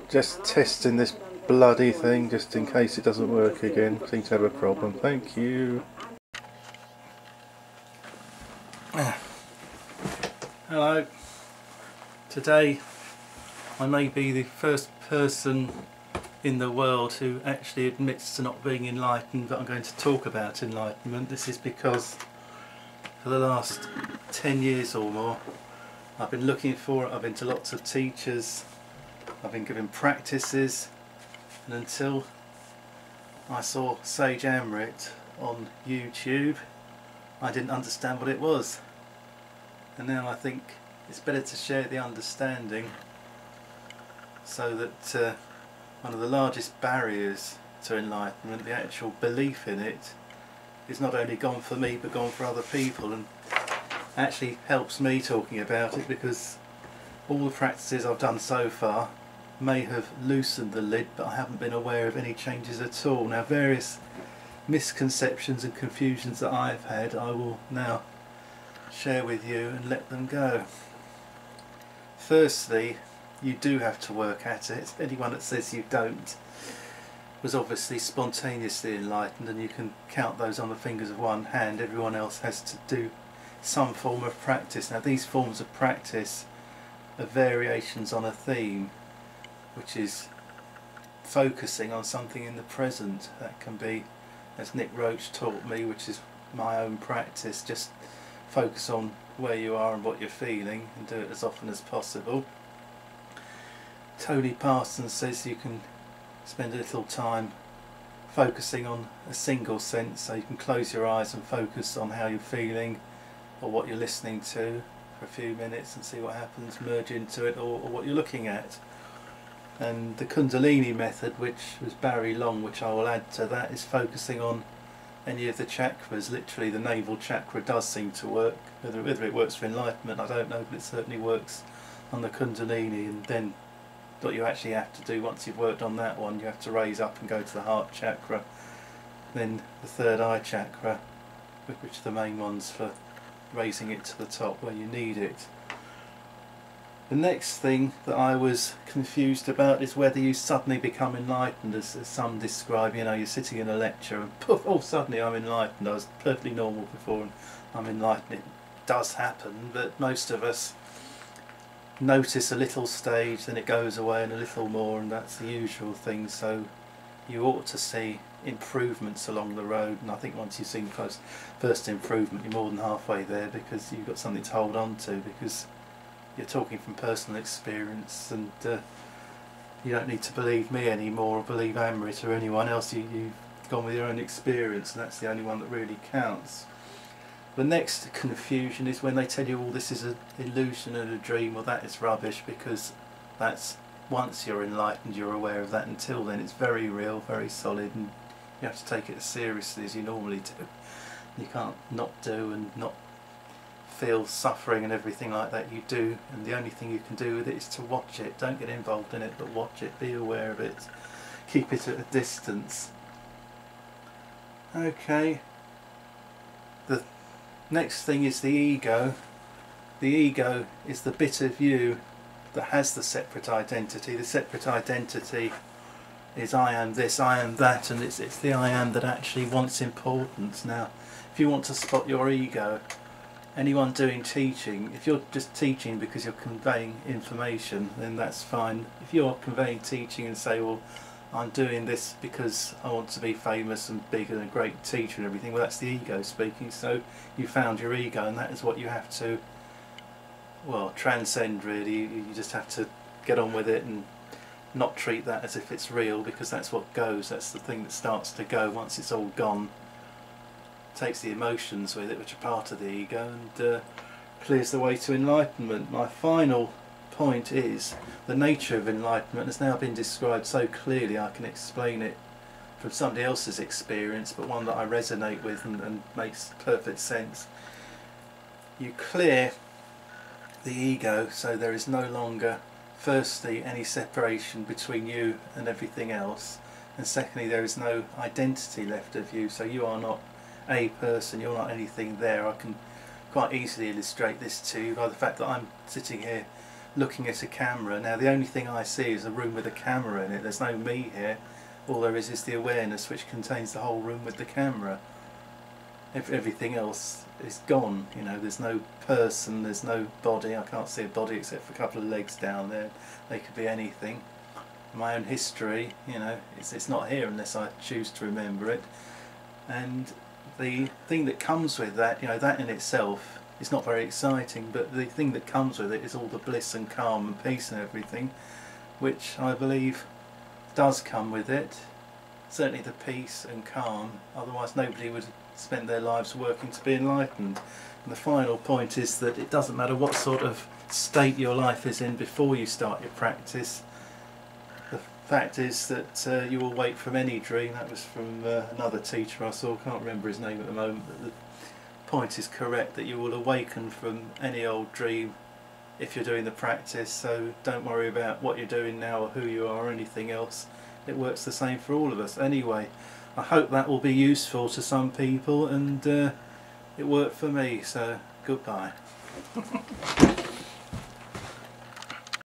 Just testing this bloody thing just in case it doesn't work again. Seem to have a problem. Thank you. Hello. Today I may be the first person in the world who actually admits to not being enlightened, but I'm going to talk about enlightenment. This is because for the last 10 years or more I've been looking for it. I've been to lots of teachers, I've been given practices, and until I saw Sage Amrit on YouTube I didn't understand what it was. And now I think it's better to share the understanding, so that one of the largest barriers to enlightenment, the actual belief in it, is not only gone for me but gone for other people, and actually helps me talking about it, because all the practices I've done so far may have loosened the lid, but I haven't been aware of any changes at all. Now, various misconceptions and confusions that I've had I will now share with you and let them go. Firstly, you do have to work at it. Anyone that says you don't was obviously spontaneously enlightened, and you can count those on the fingers of one hand. Everyone else has to do some form of practice. Now, these forms of practice are variations on a theme, which is focusing on something in the present. That can be, as Nick Roach taught me, which is my own practice, just focus on where you are and what you're feeling, and do it as often as possible. Tony Parsons says you can spend a little time focusing on a single sense, so you can close your eyes and focus on how you're feeling or what you're listening to for a few minutes and see what happens, merge into it, or what you're looking at. And the Kundalini method, which was Barry Long, which I will add to that, is focusing on any of the chakras. Literally the navel chakra does seem to work. Whether it works for enlightenment I don't know, but it certainly works on the Kundalini. And then what you actually have to do, once you've worked on that one, you have to raise up and go to the heart chakra, then the third eye chakra, which are the main ones for raising it to the top where you need it. The next thing that I was confused about is whether you suddenly become enlightened, as some describe. You know, you're sitting in a lecture and poof, oh, suddenly I'm enlightened. I was perfectly normal before and I'm enlightened. It does happen, but most of us notice a little stage, then it goes away, and a little more, and that's the usual thing. So you ought to see improvements along the road, and I think once you've seen first improvement, you're more than halfway there, because you've got something to hold on to, because you're talking from personal experience, and you don't need to believe me anymore or believe Amrit or anyone else. You've gone with your own experience, and that's the only one that really counts. The next confusion is when they tell you all this is an illusion and a dream. Well, that is rubbish, because that's once you're enlightened you're aware of that. Until then it's very real, very solid, and you have to take it as seriously as you normally do. You can't not do and not feel suffering and everything like that. You do, and the only thing you can do with it is to watch it. Don't get involved in it, but watch it, be aware of it, keep it at a distance. Okay, the next thing is the ego. The ego is the bit of you that has the separate identity. The separate identity is I am this, I am that, and it's the I am that actually wants importance. Now, if you want to spot your ego, anyone doing teaching, if you're just teaching because you're conveying information, then that's fine. If you're conveying teaching and say, well, I'm doing this because I want to be famous and big and a great teacher and everything, well, that's the ego speaking. So you found your ego, and that is what you have to, well, transcend really. You just have to get on with it and not treat that as if it's real, because that's what goes. That's the thing that starts to go once it's all gone. Takes the emotions with it, which are part of the ego, and clears the way to enlightenment. My final point is the nature of enlightenment has now been described so clearly I can explain it from somebody else's experience, but one that I resonate with and makes perfect sense. You clear the ego, so there is no longer, firstly, any separation between you and everything else, and secondly, there is no identity left of you. So you are not a person, you're not anything there. I can quite easily illustrate this to you by the fact that I'm sitting here looking at a camera. Now the only thing I see is a room with a camera in it. There's no me here. All there is the awareness, which contains the whole room with the camera. Everything else is gone, you know. There's no person, there's no body. I can't see a body except for a couple of legs down there. They could be anything. My own history, you know, it's not here unless I choose to remember it. And the thing that comes with that, you know, that in itself is not very exciting, but the thing that comes with it is all the bliss and calm and peace and everything, which I believe does come with it. Certainly the peace and calm, otherwise nobody would spend their lives working to be enlightened. And the final point is that it doesn't matter what sort of state your life is in before you start your practice. The fact is that you will wake from any dream. That was from another teacher I saw, can't remember his name at the moment, but the point is correct, that you will awaken from any old dream if you're doing the practice. So don't worry about what you're doing now or who you are or anything else. It works the same for all of us anyway. I hope that will be useful to some people, and it worked for me, so goodbye.